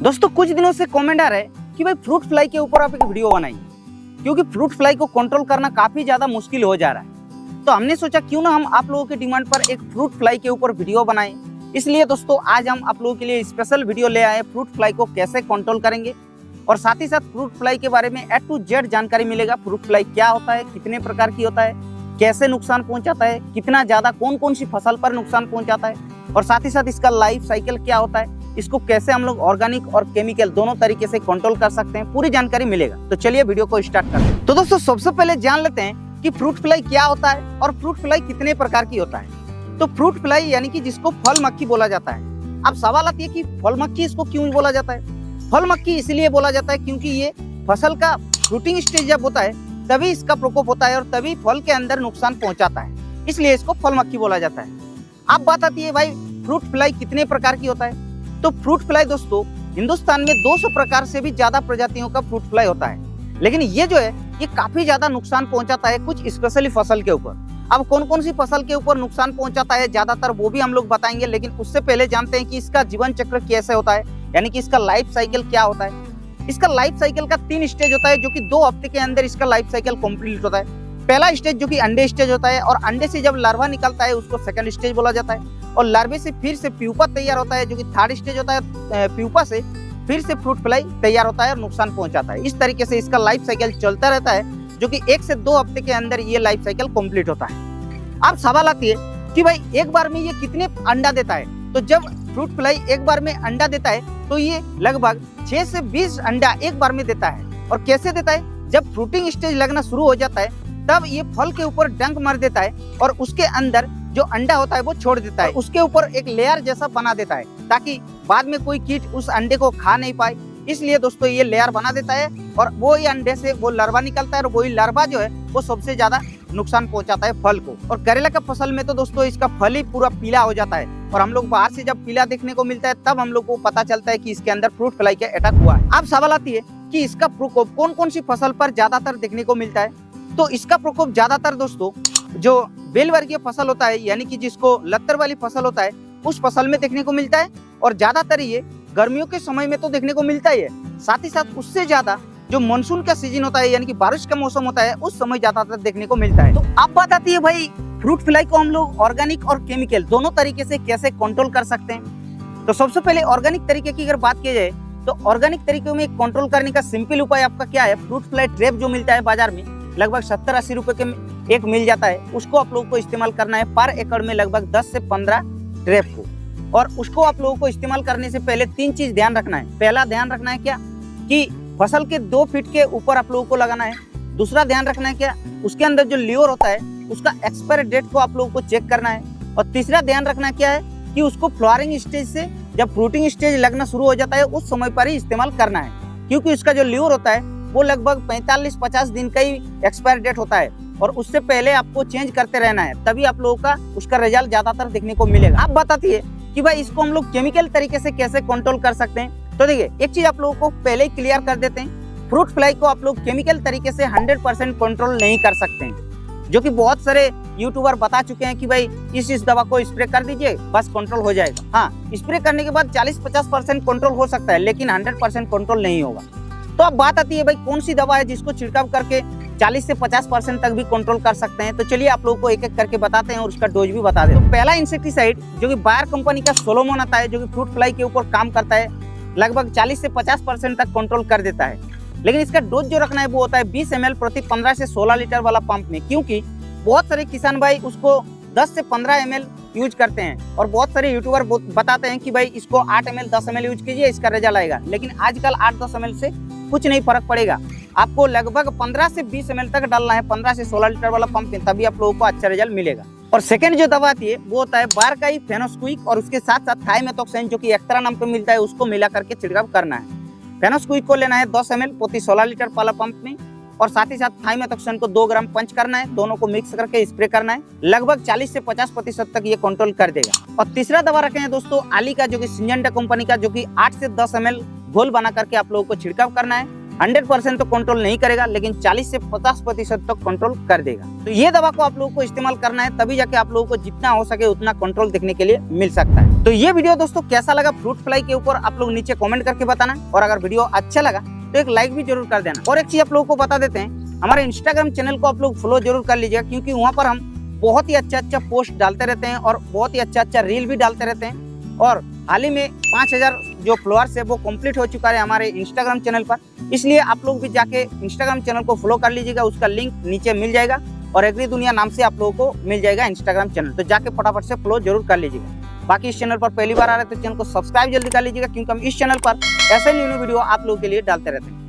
दोस्तों कुछ दिनों से कमेंट आ रहा है कि भाई फ्रूट फ्लाई के ऊपर आप एक वीडियो बनाइए, क्योंकि फ्रूट फ्लाई को कंट्रोल करना काफी ज्यादा मुश्किल हो जा रहा है। तो हमने सोचा क्यों ना हम आप लोगों की डिमांड पर एक फ्रूट फ्लाई के ऊपर वीडियो बनाएं। इसलिए दोस्तों आज हम आप लोगों के लिए स्पेशल वीडियो ले आए, फ्रूट फ्लाई को कैसे कंट्रोल करेंगे और साथ ही साथ फ्रूट फ्लाई के बारे में A to Z जानकारी मिलेगा। फ्रूट फ्लाई क्या होता है, कितने प्रकार की होता है, कैसे नुकसान पहुंचाता है, कितना ज्यादा कौन कौन सी फसल पर नुकसान पहुंचाता है और साथ ही साथ इसका लाइफ साइकिल क्या होता है, इसको कैसे हम लोग ऑर्गेनिक और केमिकल दोनों तरीके से कंट्रोल कर सकते हैं, पूरी जानकारी मिलेगा। तो चलिए वीडियो को स्टार्ट करते हैं। तो दोस्तों सबसे पहले जान लेते हैं कि फ्रूट फ्लाई क्या होता है और फ्रूट फ्लाई कितने प्रकार की होता है। तो फ्रूट फ्लाई यानी कि जिसको फल मक्खी बोला जाता है। अब सवाल आती है कि फल मक्खी इसको क्यों बोला जाता है। फल मक्खी इसलिए बोला जाता है क्योंकि ये फसल का फ्रूटिंग स्टेज जब होता है तभी इसका प्रकोप होता है और तभी फल के अंदर नुकसान पहुंचाता है, इसलिए इसको फल मक्खी बोला जाता है। अब बात आती है भाई फ्रूट फ्लाई कितने प्रकार की होता है। तो फ्रूट फ्लाई दोस्तों हिंदुस्तान में 200 प्रकार से भी ज्यादा प्रजातियों का फ्रूट फ्लाई होता है, लेकिन ये जो है ये काफी ज्यादा नुकसान पहुंचाता है कुछ स्पेशली फसल के ऊपर। अब कौन कौन सी फसल के ऊपर नुकसान पहुंचाता है ज्यादातर वो भी हम लोग बताएंगे, लेकिन उससे पहले जानते हैं कि इसका जीवन चक्र कैसे होता है, यानी कि इसका लाइफ साइकिल क्या होता है। इसका लाइफ साइकिल का 3 स्टेज होता है, जो कि 2 हफ्ते के अंदर इसका लाइफ साइकिल कंप्लीट होता है। पहला स्टेज जो कि अंडे स्टेज होता है और अंडे से जब लार्वा निकलता है उसको सेकंड स्टेज बोला जाता है और लार्वे से फिर से प्यूपा तैयार होता है जो कि थर्ड स्टेज होता है। प्यूपा से फिर से फ्रूट फ्लाई तैयार होता है और नुकसान पहुंचाता है। इस तरीके से इसका लाइफ साइकिल चलता रहता है, जो कि 1 से 2 हफ्ते के अंदर ये लाइफ साइकिल कंप्लीट होता है। अब सवाल आती है कि भाई एक बार में ये कितने अंडा देता है। तो जब फ्रूट फ्लाई एक बार में अंडा देता है तो ये लगभग 6 से 20 अंडा एक बार में देता है। और कैसे देता है, जब फ्रूटिंग स्टेज लगना शुरू हो जाता है तब ये फल के ऊपर डंक मार देता है और उसके अंदर जो अंडा होता है वो छोड़ देता है, उसके ऊपर एक लेयर जैसा बना देता है ताकि बाद में कोई कीट उस अंडे को खा नहीं पाए। इसलिए दोस्तों ये लेयर बना देता है और वो ही अंडे से वो लार्वा निकलता है और वही लार्वा जो है वो सबसे ज्यादा नुकसान पहुंचाता है फल को। और करेला का फसल में तो दोस्तों इसका फल ही पूरा पीला हो जाता है और हम लोग बाहर से जब पीला देखने को मिलता है तब हम लोग को पता चलता है कि इसके अंदर फ्रूट फ्लाई का अटैक हुआ है। अब सवाल आती है कि इसका प्रकोप कौन कौन सी फसल पर ज्यादातर देखने को मिलता है। तो इसका प्रकोप ज्यादातर दोस्तों जो बेल वर्गीय फसल होता है, यानी कि जिसको लत्तर वाली फसल होता है, उस फसल में देखने को मिलता है और ज्यादातर ये गर्मियों के समय में तो देखने को मिलता ही है। साथ ही साथ उससे ज्यादा जो मानसून का सीजन होता है, यानी कि बारिश का मौसम होता है, उस समय ज्यादातर देखने को मिलता है। तो अब बात आती है भाई फ्रूट फ्लाई को हम लोग ऑर्गेनिक और केमिकल दोनों तरीके से कैसे कंट्रोल कर सकते हैं। तो सबसे पहले ऑर्गेनिक तरीके की अगर बात की जाए तो ऑर्गेनिक तरीके में कंट्रोल करने का सिंपल उपाय आपका क्या है, फ्रूट फ्लाई ट्रैप जो मिलता है बाजार में लगभग 70-80 रुपए के एक मिल जाता है, उसको आप लोगों को इस्तेमाल करना है पर एकड़ में लगभग 10 से 15 ट्रैप को। और उसको आप लोगों को इस्तेमाल करने से पहले 3 चीज ध्यान रखना है। पहला ध्यान रखना है क्या कि फसल के 2 फीट के ऊपर आप लोगों को लगाना है। दूसरा ध्यान रखना है क्या, उसके अंदर जो ल्योर होता है उसका एक्सपायरी डेट को आप लोगों को चेक करना है। और तीसरा ध्यान रखना क्या है कि उसको फ्लावरिंग स्टेज से जब फ्रूटिंग स्टेज लगना शुरू हो जाता है उस समय पर ही इस्तेमाल करना है, क्योंकि उसका जो ल्योर होता है वो लगभग 45-50 दिन का ही एक्सपायर डेट होता है और उससे पहले आपको चेंज करते रहना है, तभी आप लोगों का उसका रिजल्ट ज्यादातर देखने को मिलेगा। अब बताती है कि भाई इसको हम लोग केमिकल तरीके से कैसे कंट्रोल कर सकते हैं। तो देखिए एक चीज आप लोगों को पहले ही क्लियर कर देते हैं, फ्रूट फ्लाई को आप लोग केमिकल तरीके से 100% कंट्रोल नहीं कर सकते हैं, जो कि बहुत सारे यूट्यूबर बता चुके हैं कि भाई इस दवा को स्प्रे कर दीजिए बस कंट्रोल हो जाएगा। हाँ, स्प्रे करने के बाद 40-50% कंट्रोल हो सकता है, लेकिन 100% कंट्रोल नहीं होगा। तो अब बात आती है भाई कौन सी दवा है जिसको छिड़काव करके 40 से 50% तक भी कंट्रोल कर सकते हैं। तो चलिए आप लोगों को एक एक करके बताते हैं और उसका डोज भी बता दें। तो पहला इंसेक्टिसाइड जो कि बायर कंपनी का सोलोमोन आता है, जो कि फ्रूट फ्लाई के ऊपर काम करता है, लगभग 40 से 50% तक कंट्रोल कर देता है। लेकिन इसका डोज जो रखना है वो होता है 20 ml प्रति 15 से 16 लीटर वाला पंप में, क्योंकि बहुत सारे किसान भाई उसको 10 से 15 ml यूज करते हैं और बहुत सारे यूट्यूबर बताते हैं कि भाई इसको 8 ml 10 ml यूज कीजिए इसका रिजल्ट आएगा। लेकिन आजकल 8-10 ml से कुछ नहीं फर्क पड़ेगा, आपको लगभग 15 से 20 ml तक डालना है 15 से 16 लीटर वाला पंप में, तभी आप लोगों को अच्छा रिजल्ट मिलेगा। और सेकंड जो दवा आती है वो होता है बार का ही फेनोस्क्विक और उसके साथ साथ थाइमेथोक्साइन जो कि एक्स्ट्रा नाम पे मिलता है, उसको मिला करके छिड़काव करना है। फेनोस्क्विक को लेना है 10 ml प्रति 16 लीटर वाला पंप में और साथ ही साथ थाइमेथोक्साइन को 2 ग्राम पंच करना है, दोनों को मिक्स करके स्प्रे करना है। लगभग 40 से 50% तक ये कंट्रोल कर देगा। और तीसरा दवा रखे हैं दोस्तों आली का, जो कि सिंजेंटा कंपनी का, जो कि 8 से 10 ml घोल बना करके आप लोगों को छिड़काव करना है। 100% तो कंट्रोल नहीं करेगा, लेकिन 40 से 50% तक कंट्रोल कर देगा। तो ये दवा को आप लोगों को इस्तेमाल करना है, तभी जाके आप लोगों को जितना हो सके उतना कंट्रोल देखने के लिए मिल सकता है। तो ये वीडियो दोस्तों कैसा लगा फ्रूट फ्लाई के ऊपर आप लोग नीचे कमेंट करके बताना, और अगर वीडियो अच्छा लगा तो एक लाइक भी जरूर कर देना। और एक चीज आप लोगों को बता देते हैं, हमारे इंस्टाग्राम चैनल को आप लोग फॉलो जरूर कर लीजिएगा, क्योंकि वहाँ पर हम बहुत ही अच्छा पोस्ट डालते रहते हैं और बहुत ही अच्छा रील भी डालते रहते हैं। और हाल ही में 5000 जो फॉलोअर्स है वो कंप्लीट हो चुका है हमारे इंस्टाग्राम चैनल पर, इसलिए आप लोग भी जाके इंस्टाग्राम चैनल को फॉलो कर लीजिएगा। उसका लिंक नीचे मिल जाएगा और एग्री दुनिया नाम से आप लोगों को मिल जाएगा इंस्टाग्राम चैनल, तो जाके फटाफट से फॉलो जरूर कर लीजिएगा। बाकी इस चैनल पर पहली बार आ रहे हैं तो चैनल को सब्सक्राइब जल्दी कर लीजिएगा, क्योंकि हम इस चैनल पर ऐसे न्यू वीडियो आप लोगों के लिए डालते रहते हैं।